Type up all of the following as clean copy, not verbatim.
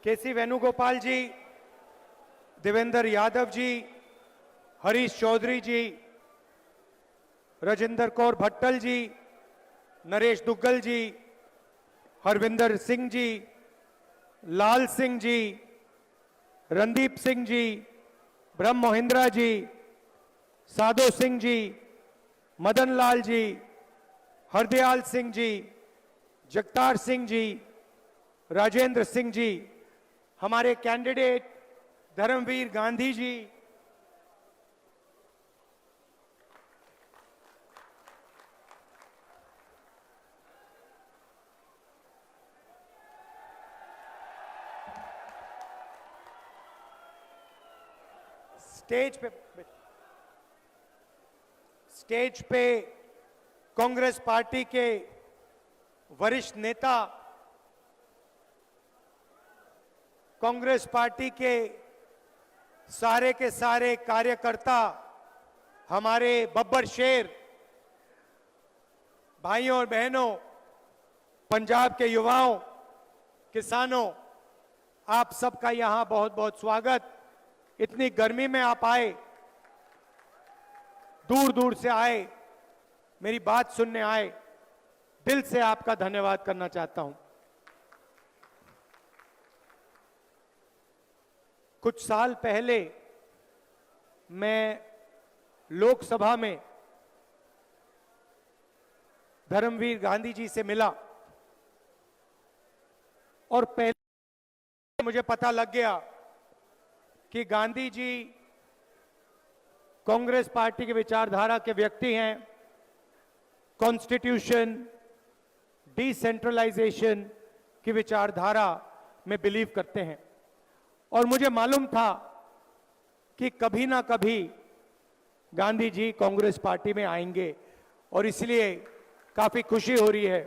केसी वेणुगोपाल जी, देवेंद्र यादव जी, हरीश चौधरी जी, राजेंद्र कौर भट्टल जी, नरेश दुग्गल जी, हरविंदर सिंह जी, लाल सिंह जी, रणदीप सिंह जी, ब्रह्म मोहिंद्रा जी, साधो सिंह जी, मदन लाल जी, हरदयाल सिंह जी, जगतार सिंह जी, राजेंद्र सिंह जी, हमारे candidate Dharmveer Gandhi ji, stage पे Congress party के वरिष्ठ नेता, कांग्रेस पार्टी के सारे कार्यकर्ता, हमारे बब्बर शेर, भाइयों और बहनों, पंजाब के युवाओं, किसानों, आप सबका यहां बहुत बहुत स्वागत। इतनी गर्मी में आप आए, दूर दूर से आए, मेरी बात सुनने आए, दिल से आपका धन्यवाद करना चाहता हूं। कुछ साल पहले मैं लोकसभा में धर्मवीर गांधी जी से मिला और पहले मुझे पता लग गया कि गांधी जी कांग्रेस पार्टी की विचारधारा के व्यक्ति हैं। कॉन्स्टिट्यूशन, डिसेंट्रलाइजेशन की विचारधारा में बिलीव करते हैं और मुझे मालूम था कि कभी ना कभी गांधी जी कांग्रेस पार्टी में आएंगे और इसलिए काफी खुशी हो रही है।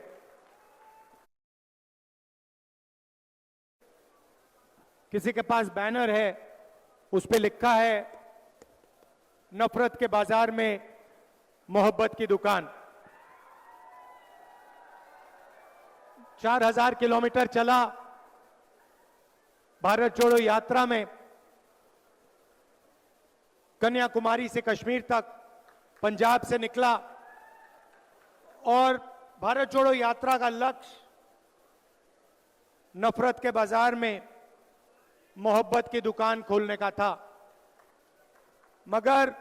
किसी के पास बैनर है, उस पे लिखा है नफरत के बाजार में मोहब्बत की दुकान। 4000 किलोमीटर चला भारत जोड़ो यात्रा में, कन्याकुमारी से कश्मीर तक, पंजाब से निकला और भारत जोड़ो यात्रा का लक्ष्य नफरत के बाजार में मोहब्बत की दुकान खोलने का था। मगर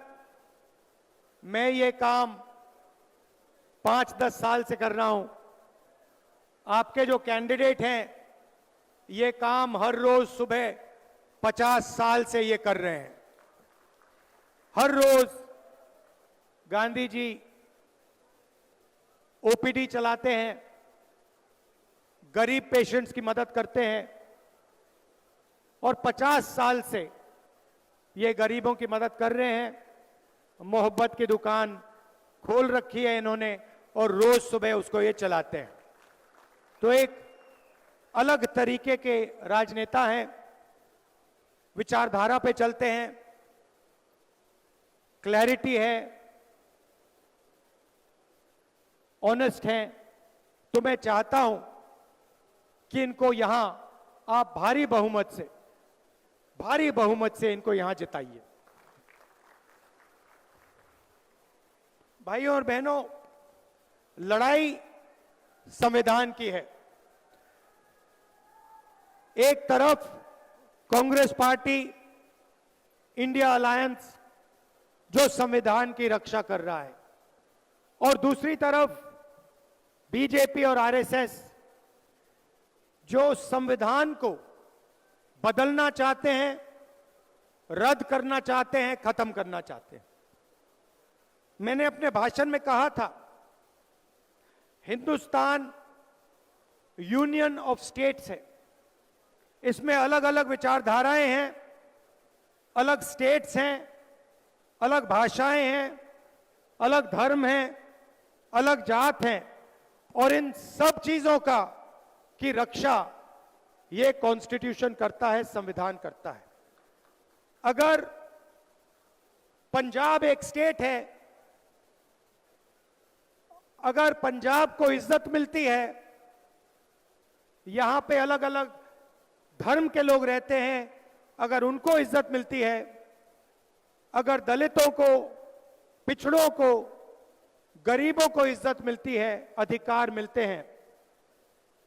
मैं ये काम 5-10 साल से कर रहा हूं। आपके जो कैंडिडेट हैं ये काम हर रोज सुबह 50 साल से ये कर रहे हैं। हर रोज गांधी जी ओपीडी चलाते हैं, गरीब पेशेंट्स की मदद करते हैं और 50 साल से ये गरीबों की मदद कर रहे हैं। मोहब्बत की दुकान खोल रखी है इन्होंने और रोज सुबह उसको ये चलाते हैं। तो एक अलग तरीके के राजनेता हैं, विचारधारा पे चलते हैं, क्लैरिटी है, ऑनेस्ट हैं। तो मैं चाहता हूं कि इनको यहां आप भारी बहुमत से इनको यहां जिताइए। भाइयों और बहनों, लड़ाई संविधान की है। एक तरफ कांग्रेस पार्टी, इंडिया अलायंस जो संविधान की रक्षा कर रहा है और दूसरी तरफ बीजेपी और आरएसएस जो संविधान को बदलना चाहते हैं, रद्द करना चाहते हैं, खत्म करना चाहते हैं। मैंने अपने भाषण में कहा था, हिंदुस्तान यूनियन ऑफ स्टेट्स है। इसमें अलग अलग विचारधाराएं हैं, अलग स्टेट्स हैं, अलग भाषाएं हैं, अलग धर्म हैं, अलग जात हैं और इन सब चीजों की रक्षा ये कॉन्स्टिट्यूशन करता है, संविधान करता है। अगर पंजाब एक स्टेट है, अगर पंजाब को इज्जत मिलती है, यहां पे अलग अलग धर्म के लोग रहते हैं, अगर उनको इज्जत मिलती है, अगर दलितों को, पिछड़ों को, गरीबों को इज्जत मिलती है, अधिकार मिलते हैं,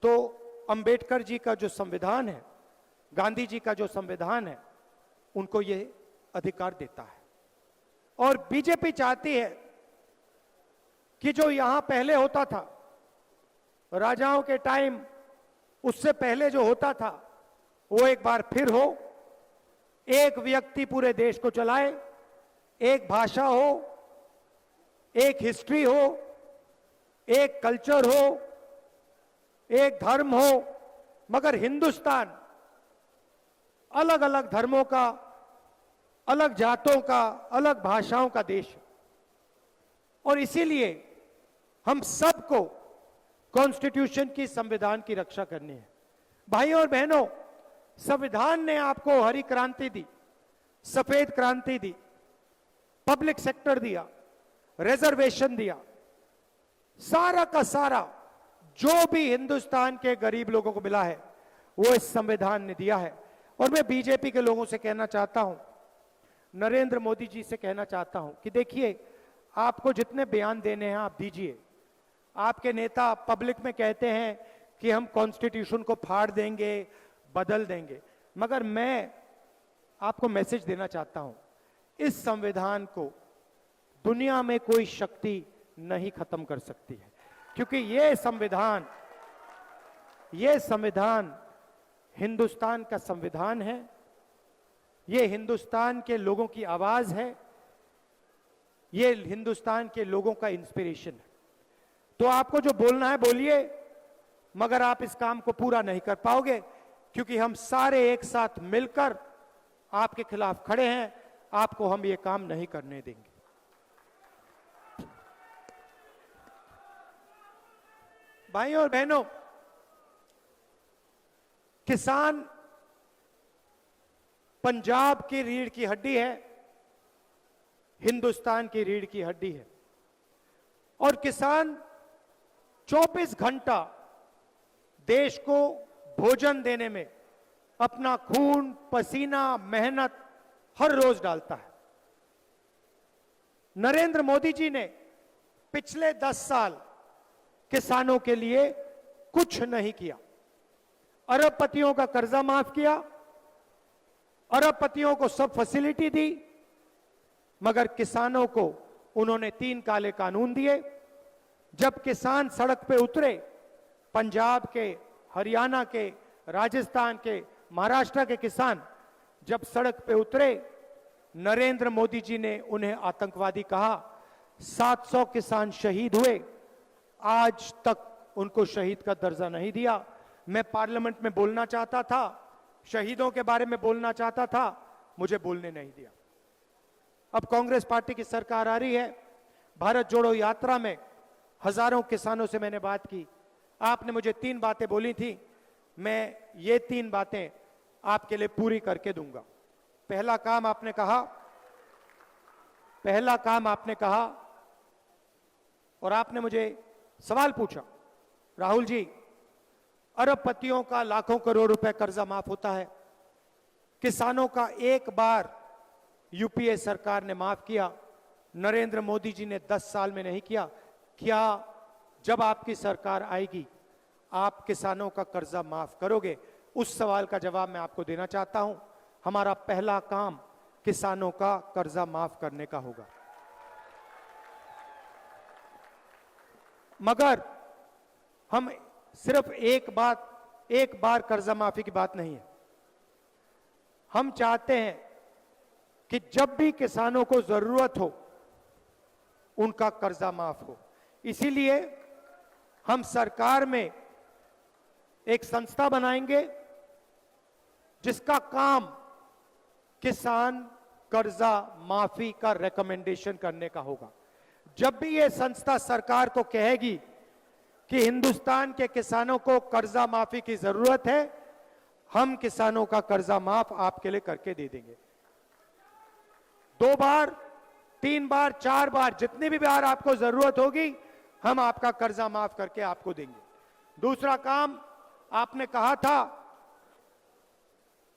तो अंबेडकर जी का जो संविधान है, गांधी जी का जो संविधान है, उनको ये अधिकार देता है। और बीजेपी चाहती है कि जो यहां पहले होता था, राजाओं के टाइम, उससे पहले जो होता था, वो एक बार फिर हो। एक व्यक्ति पूरे देश को चलाए, एक भाषा हो, एक हिस्ट्री हो, एक कल्चर हो, एक धर्म हो, मगर हिंदुस्तान अलग अलग धर्मों का, अलग जातों का, अलग भाषाओं का देश है। और इसीलिए हम सबको कॉन्स्टिट्यूशन की, संविधान की रक्षा करनी है। भाइयों और बहनों, संविधान ने आपको हरी क्रांति दी, सफेद क्रांति दी, पब्लिक सेक्टर दिया, रिजर्वेशन दिया, सारा का सारा जो भी हिंदुस्तान के गरीब लोगों को मिला है वो इस संविधान ने दिया है। और मैं बीजेपी के लोगों से कहना चाहता हूं, नरेंद्र मोदी जी से कहना चाहता हूं कि देखिए, आपको जितने बयान देने हैं आप दीजिए। आपके नेता पब्लिक में कहते हैं कि हम कॉन्स्टिट्यूशन को फाड़ देंगे, बदल देंगे, मगर मैं आपको मैसेज देना चाहता हूं, इस संविधान को दुनिया में कोई शक्ति नहीं खत्म कर सकती है, क्योंकि ये संविधान हिंदुस्तान का संविधान है, ये हिंदुस्तान के लोगों की आवाज है, ये हिंदुस्तान के लोगों का इंस्पिरेशन है। तो आपको जो बोलना है बोलिए, मगर आप इस काम को पूरा नहीं कर पाओगे, क्योंकि हम सारे एक साथ मिलकर आपके खिलाफ खड़े हैं। आपको हम ये काम नहीं करने देंगे। भाइयों और बहनों, किसान पंजाब की रीढ़ की हड्डी है, हिंदुस्तान की रीढ़ की हड्डी है। और किसान 24 घंटा देश को भोजन देने में अपना खून, पसीना, मेहनत हर रोज डालता है। नरेंद्र मोदी जी ने पिछले 10 साल किसानों के लिए कुछ नहीं किया। अरबपतियों का कर्जा माफ किया, अरबपतियों को सब फैसिलिटी दी, मगर किसानों को उन्होंने 3 काले कानून दिए। जब किसान सड़क पे उतरे, पंजाब के, हरियाणा के, राजस्थान के, महाराष्ट्र के किसान जब सड़क पे उतरे, नरेंद्र मोदी जी ने उन्हें आतंकवादी कहा। 700 किसान शहीद हुए, आज तक उनको शहीद का दर्जा नहीं दिया। मैं पार्लियामेंट में बोलना चाहता था, शहीदों के बारे में बोलना चाहता था, मुझे बोलने नहीं दिया। अब कांग्रेस पार्टी की सरकार आ रही है। भारत जोड़ो यात्रा में हजारों किसानों से मैंने बात की। आपने मुझे 3 बातें बोली थी, मैं ये 3 बातें आपके लिए पूरी करके दूंगा। पहला काम आपने कहा, और आपने मुझे सवाल पूछा, राहुल जी, अरबपतियों का लाखों करोड़ रुपए कर्जा माफ होता है, किसानों का एक बार यूपीए सरकार ने माफ किया, नरेंद्र मोदी जी ने 10 साल में नहीं किया। क्या जब आपकी सरकार आएगी आप किसानों का कर्जा माफ करोगे? उस सवाल का जवाब मैं आपको देना चाहता हूं। हमारा पहला काम किसानों का कर्जा माफ करने का होगा। मगर हम सिर्फ एक बार कर्जा माफी की बात नहीं है। हम चाहते हैं कि जब भी किसानों को जरूरत हो उनका कर्जा माफ हो। इसीलिए हम सरकार में एक संस्था बनाएंगे जिसका काम किसान कर्जा माफी का रिकमेंडेशन करने का होगा। जब भी यह संस्था सरकार को कहेगी कि हिंदुस्तान के किसानों को कर्जा माफी की जरूरत है, हम किसानों का कर्जा माफ आपके लिए करके दे देंगे। 2 बार, 3 बार, 4 बार, जितनी भी बार आपको जरूरत होगी हम आपका कर्जा माफ करके आपको देंगे। दूसरा काम, आपने कहा था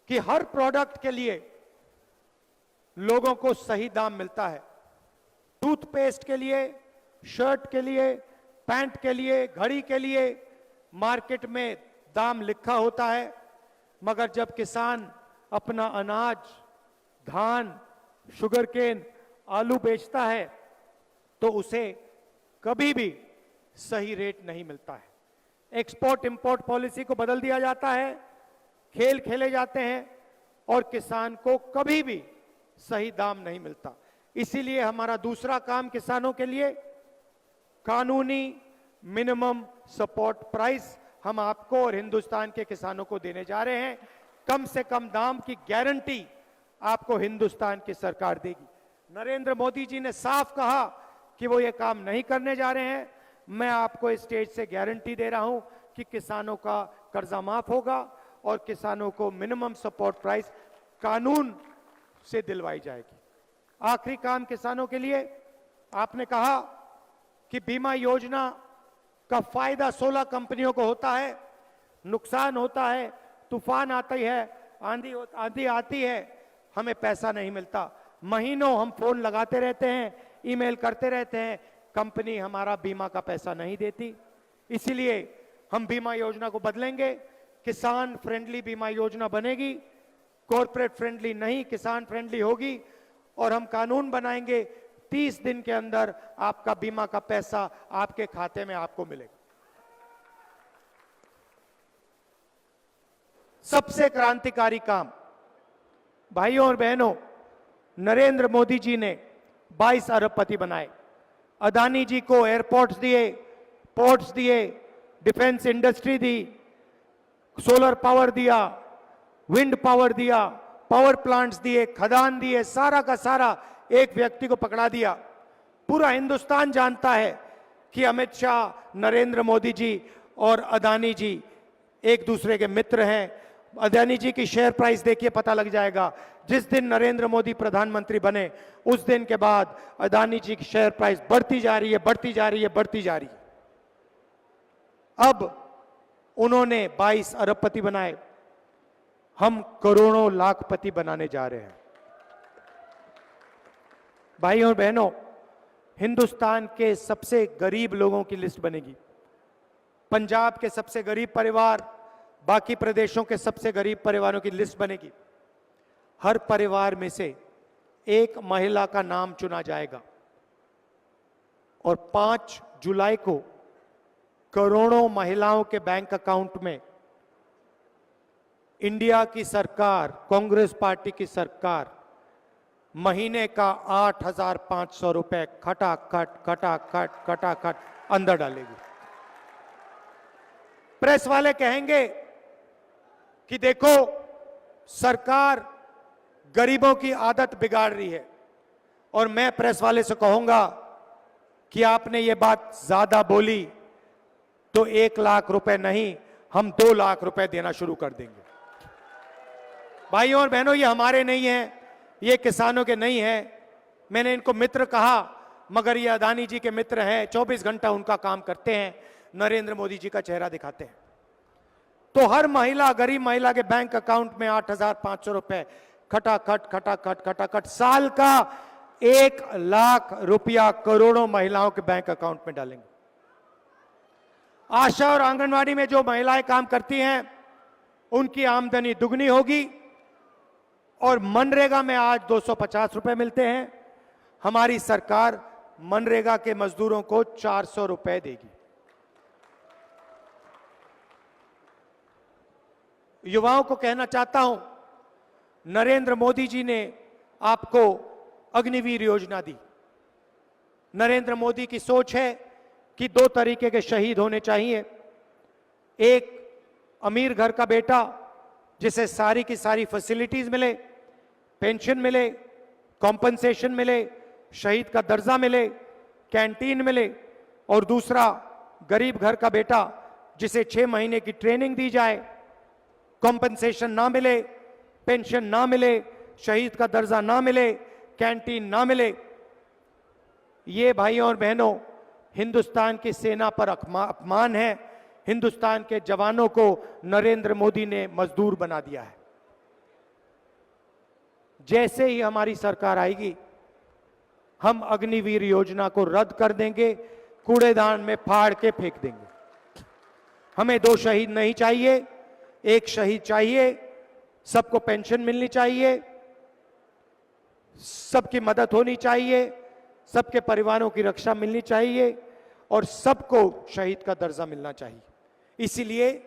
कि हर प्रोडक्ट के लिए लोगों को सही दाम मिलता है। टूथपेस्ट के लिए, शर्ट के लिए, पैंट के लिए, घड़ी के लिए मार्केट में दाम लिखा होता है, मगर जब किसान अपना अनाज, धान, शुगरकेन, आलू बेचता है तो उसे कभी भी सही रेट नहीं मिलता है। एक्सपोर्ट इंपोर्ट पॉलिसी को बदल दिया जाता है, खेल खेले जाते हैं और किसान को कभी भी सही दाम नहीं मिलता। इसीलिए हमारा दूसरा काम किसानों के लिए कानूनी मिनिमम सपोर्ट प्राइस हम आपको और हिंदुस्तान के किसानों को देने जा रहे हैं। कम से कम दाम की गारंटी आपको हिंदुस्तान की सरकार देगी। नरेंद्र मोदी जी ने साफ कहा कि वो ये काम नहीं करने जा रहे हैं। मैं आपको इस स्टेज से गारंटी दे रहा हूं कि किसानों का कर्जा माफ होगा और किसानों को मिनिमम सपोर्ट प्राइस कानून से दिलवाई जाएगी। आखिरी काम किसानों के लिए, आपने कहा कि बीमा योजना का फायदा 16 कंपनियों को होता है, नुकसान होता है, तूफान आती है, आंधी आती है, हमें पैसा नहीं मिलता। महीनों हम फोन लगाते रहते हैं, ईमेल करते रहते हैं, कंपनी हमारा बीमा का पैसा नहीं देती। इसीलिए हम बीमा योजना को बदलेंगे, किसान फ्रेंडली बीमा योजना बनेगी, कॉर्पोरेट फ्रेंडली नहीं, किसान फ्रेंडली होगी और हम कानून बनाएंगे 30 दिन के अंदर आपका बीमा का पैसा आपके खाते में आपको मिलेगा। सबसे क्रांतिकारी काम भाइयों और बहनों, नरेंद्र मोदी जी ने 22 अरबपति बनाए। अदानी जी को एयरपोर्ट्स दिए, पोर्ट्स दिए, डिफेंस इंडस्ट्री दी, सोलर पावर दिया, विंड पावर दिया, पावर प्लांट्स दिए, खदान दिए, सारा का सारा एक व्यक्ति को पकड़ा दिया। पूरा हिंदुस्तान जानता है कि अमित शाह, नरेंद्र मोदी जी और अदानी जी एक दूसरे के मित्र हैं। अदानी जी की शेयर प्राइस देखिए, पता लग जाएगा। जिस दिन नरेंद्र मोदी प्रधानमंत्री बने उस दिन के बाद अदानी जी की शेयर प्राइस बढ़ती जा रही है, बढ़ती जा रही है, बढ़ती जा रही है। अब उन्होंने 22 अरबपति बनाए, हम करोड़ों लाखपति बनाने जा रहे हैं। भाइयों और बहनों, हिंदुस्तान के सबसे गरीब लोगों की लिस्ट बनेगी। पंजाब के सबसे गरीब परिवार, बाकी प्रदेशों के सबसे गरीब परिवारों की लिस्ट बनेगी। हर परिवार में से एक महिला का नाम चुना जाएगा और 5 जुलाई को करोड़ों महिलाओं के बैंक अकाउंट में इंडिया की सरकार, कांग्रेस पार्टी की सरकार महीने का 8,500 रुपए खटाखट अंदर डालेगी। प्रेस वाले कहेंगे कि देखो सरकार गरीबों की आदत बिगाड़ रही है, और मैं प्रेस वाले से कहूंगा कि आपने ये बात ज्यादा बोली तो 1 लाख रुपए नहीं, हम 2 लाख रुपए देना शुरू कर देंगे। भाइयों और बहनों, ये हमारे नहीं है, ये किसानों के नहीं है। मैंने इनको मित्र कहा, मगर ये अदानी जी के मित्र हैं, 24 घंटा उनका काम करते हैं, नरेंद्र मोदी जी का चेहरा दिखाते हैं। तो हर महिला, गरीब महिला के बैंक अकाउंट में 8,500 रुपए खटाखट साल का 1 लाख रुपया करोड़ों महिलाओं के बैंक अकाउंट में डालेंगे। आशा और आंगनवाड़ी में जो महिलाएं काम करती हैं उनकी आमदनी दुगनी होगी, और मनरेगा में आज 250 रुपए मिलते हैं, हमारी सरकार मनरेगा के मजदूरों को 400 रुपए देगी। युवाओं को कहना चाहता हूं, नरेंद्र मोदी जी ने आपको अग्निवीर योजना दी। नरेंद्र मोदी की सोच है कि 2 तरीके के शहीद होने चाहिए। एक अमीर घर का बेटा जिसे सारी की सारी फैसिलिटीज मिले, पेंशन मिले, कॉम्पनसेशन मिले, शहीद का दर्जा मिले, कैंटीन मिले, और दूसरा गरीब घर का बेटा जिसे 6 महीने की ट्रेनिंग दी जाए, कॉम्पनसेशन ना मिले, पेंशन ना मिले, शहीद का दर्जा ना मिले, कैंटीन ना मिले। ये भाइयों और बहनों हिंदुस्तान की सेना पर अपमान है। हिंदुस्तान के जवानों को नरेंद्र मोदी ने मजदूर बना दिया है। जैसे ही हमारी सरकार आएगी, हम अग्निवीर योजना को रद्द कर देंगे, कूड़ेदान में फाड़ के फेंक देंगे। हमें 2 शहीद नहीं चाहिए, 1 शहीद चाहिए। सबको पेंशन मिलनी चाहिए, सबकी मदद होनी चाहिए, सबके परिवारों की रक्षा मिलनी चाहिए और सबको शहीद का दर्जा मिलना चाहिए। इसीलिए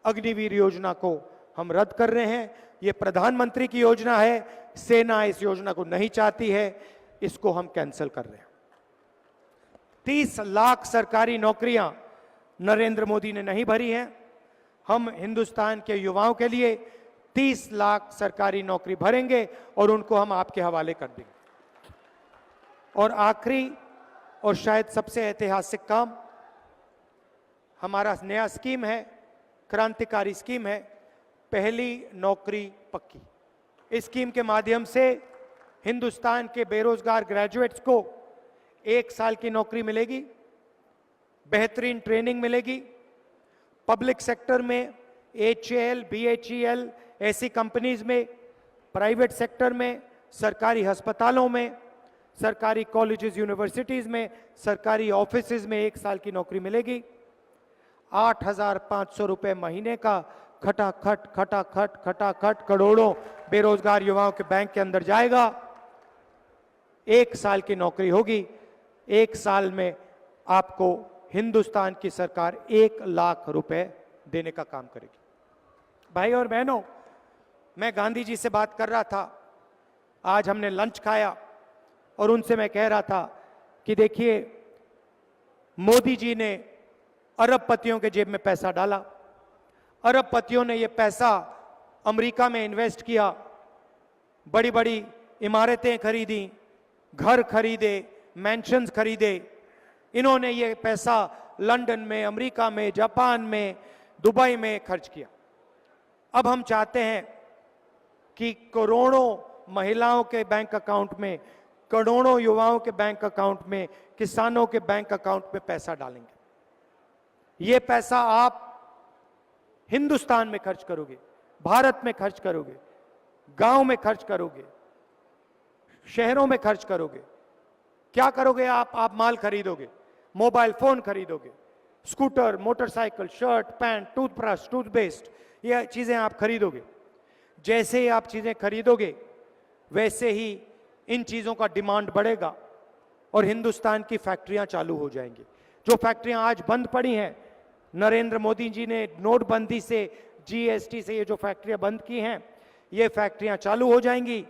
अग्निवीर योजना को हम रद्द कर रहे हैं। यह प्रधानमंत्री की योजना है, सेना इस योजना को नहीं चाहती है, इसको हम कैंसिल कर रहे हैं। 30 लाख सरकारी नौकरियां नरेंद्र मोदी ने नहीं भरी हैं। हम हिंदुस्तान के युवाओं के लिए 30 लाख सरकारी नौकरी भरेंगे और उनको हम आपके हवाले कर देंगे। और आखिरी और शायद सबसे ऐतिहासिक काम, हमारा नया स्कीम है, क्रांतिकारी स्कीम है, पहली नौकरी पक्की। इस स्कीम के माध्यम से हिंदुस्तान के बेरोजगार ग्रेजुएट्स को 1 साल की नौकरी मिलेगी, बेहतरीन ट्रेनिंग मिलेगी। पब्लिक सेक्टर में HAL, BHEL ऐसी कंपनीज में, प्राइवेट सेक्टर में, सरकारी अस्पतालों में, सरकारी कॉलेजेस यूनिवर्सिटीज में, सरकारी ऑफिसेज में 1 साल की नौकरी मिलेगी। 8,500 रुपए महीने का खटाखट करोड़ों बेरोजगार युवाओं के बैंक के अंदर जाएगा। 1 साल की नौकरी होगी। 1 साल में आपको हिंदुस्तान की सरकार 1 लाख रुपए देने का काम करेगी। भाई और बहनों, मैं गांधी जी से बात कर रहा था, आज हमने लंच खाया और उनसे मैं कह रहा था कि देखिए, मोदी जी ने अरबपतियों के जेब में पैसा डाला, अरबपतियों ने यह पैसा अमेरिका में इन्वेस्ट किया, बड़ी बड़ी इमारतें खरीदी, घर खरीदे, मैंशंस खरीदे। इन्होंने ये पैसा लंदन में, अमेरिका में, जापान में, दुबई में खर्च किया। अब हम चाहते हैं कि करोड़ों महिलाओं के बैंक अकाउंट में, करोड़ों युवाओं के बैंक अकाउंट में, किसानों के बैंक अकाउंट में पैसा डालेंगे। ये पैसा आप हिंदुस्तान में खर्च करोगे, भारत में खर्च करोगे, गांव में खर्च करोगे, शहरों में खर्च करोगे। क्या करोगे आप माल खरीदोगे, मोबाइल फोन खरीदोगे, scooter, motorcycle, shirt, pant, toothbrush, toothpaste, ये चीजें आप खरीदोगे। जैसे ही आप चीजें खरीदोगे वैसे ही इन चीजों का डिमांड बढ़ेगा और हिंदुस्तान की फैक्ट्रियां चालू हो जाएंगी। जो फैक्ट्रियां आज बंद पड़ी हैं, नरेंद्र मोदी जी ने नोटबंदी से, GST से ये जो फैक्ट्रियां बंद की हैं, ये फैक्ट्रियां चालू हो जाएंगी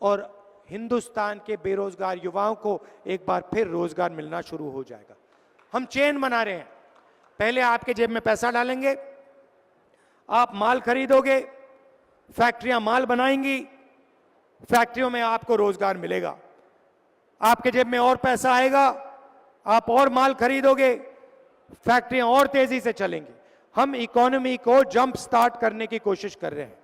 और हिंदुस्तान के बेरोजगार युवाओं को एक बार फिर रोजगार मिलना शुरू हो जाएगा। हम चेन बना रहे हैं, पहले आपके जेब में पैसा डालेंगे, आप माल खरीदोगे, फैक्ट्रियां माल बनाएंगी, फैक्ट्रियों में आपको रोजगार मिलेगा, आपके जेब में और पैसा आएगा, आप और माल खरीदोगे, फैक्ट्रियां और तेजी से चलेंगी। हम इकोनॉमी को जंप स्टार्ट करने की कोशिश कर रहे हैं।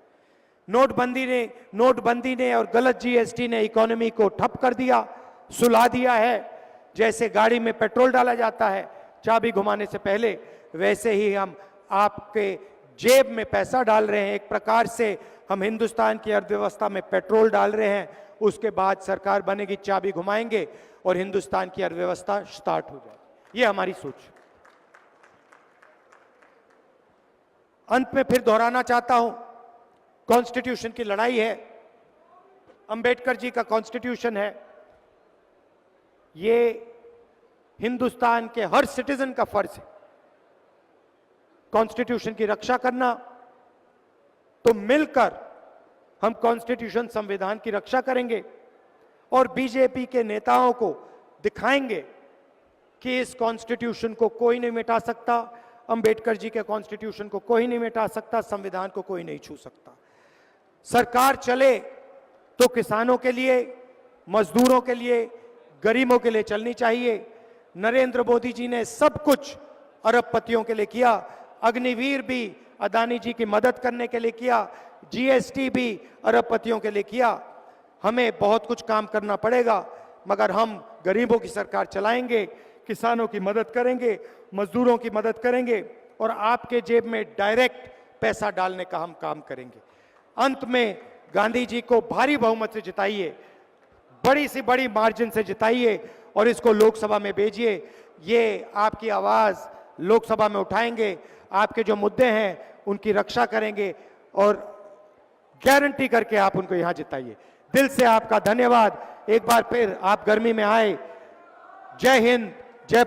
नोटबंदी ने और गलत GST ने इकोनॉमी को ठप कर दिया, सुला दिया है। जैसे गाड़ी में पेट्रोल डाला जाता है चाबी घुमाने से पहले, वैसे ही हम आपके जेब में पैसा डाल रहे हैं। एक प्रकार से हम हिंदुस्तान की अर्थव्यवस्था में पेट्रोल डाल रहे हैं। उसके बाद सरकार बनेगी, चाबी घुमाएंगे और हिंदुस्तान की अर्थव्यवस्था स्टार्ट हो जाएगी। ये हमारी सोच। अंत में फिर दोहराना चाहता हूं, कॉन्स्टिट्यूशन की लड़ाई है, अंबेडकर जी का कॉन्स्टिट्यूशन है, ये हिंदुस्तान के हर सिटीजन का फर्ज है कॉन्स्टिट्यूशन की रक्षा करना। तो मिलकर हम कॉन्स्टिट्यूशन, संविधान की रक्षा करेंगे और बीजेपी के नेताओं को दिखाएंगे कि इस कॉन्स्टिट्यूशन को कोई नहीं मिटा सकता, अंबेडकर जी के कॉन्स्टिट्यूशन को कोई नहीं मिटा सकता, संविधान को कोई नहीं छू सकता। सरकार चले तो किसानों के लिए, मजदूरों के लिए, गरीबों के लिए चलनी चाहिए। नरेंद्र मोदी जी ने सब कुछ अरबपतियों के लिए किया, अग्निवीर भी अदानी जी की मदद करने के लिए किया, GST भी अरबपतियों के लिए किया। हमें बहुत कुछ काम करना पड़ेगा, मगर हम गरीबों की सरकार चलाएंगे, किसानों की मदद करेंगे, मजदूरों की मदद करेंगे और आपके जेब में डायरेक्ट पैसा डालने का हम काम करेंगे। अंत में गांधी जी को भारी बहुमत से जिताइए, बड़ी से बड़ी मार्जिन से जिताइए और इसको लोकसभा में भेजिए। ये आपकी आवाज लोकसभा में उठाएंगे, आपके जो मुद्दे हैं उनकी रक्षा करेंगे और गारंटी करके आप उनको यहां जिताइए। दिल से आपका धन्यवाद। एक बार फिर आप गर्मी में आए। जय हिंद, जय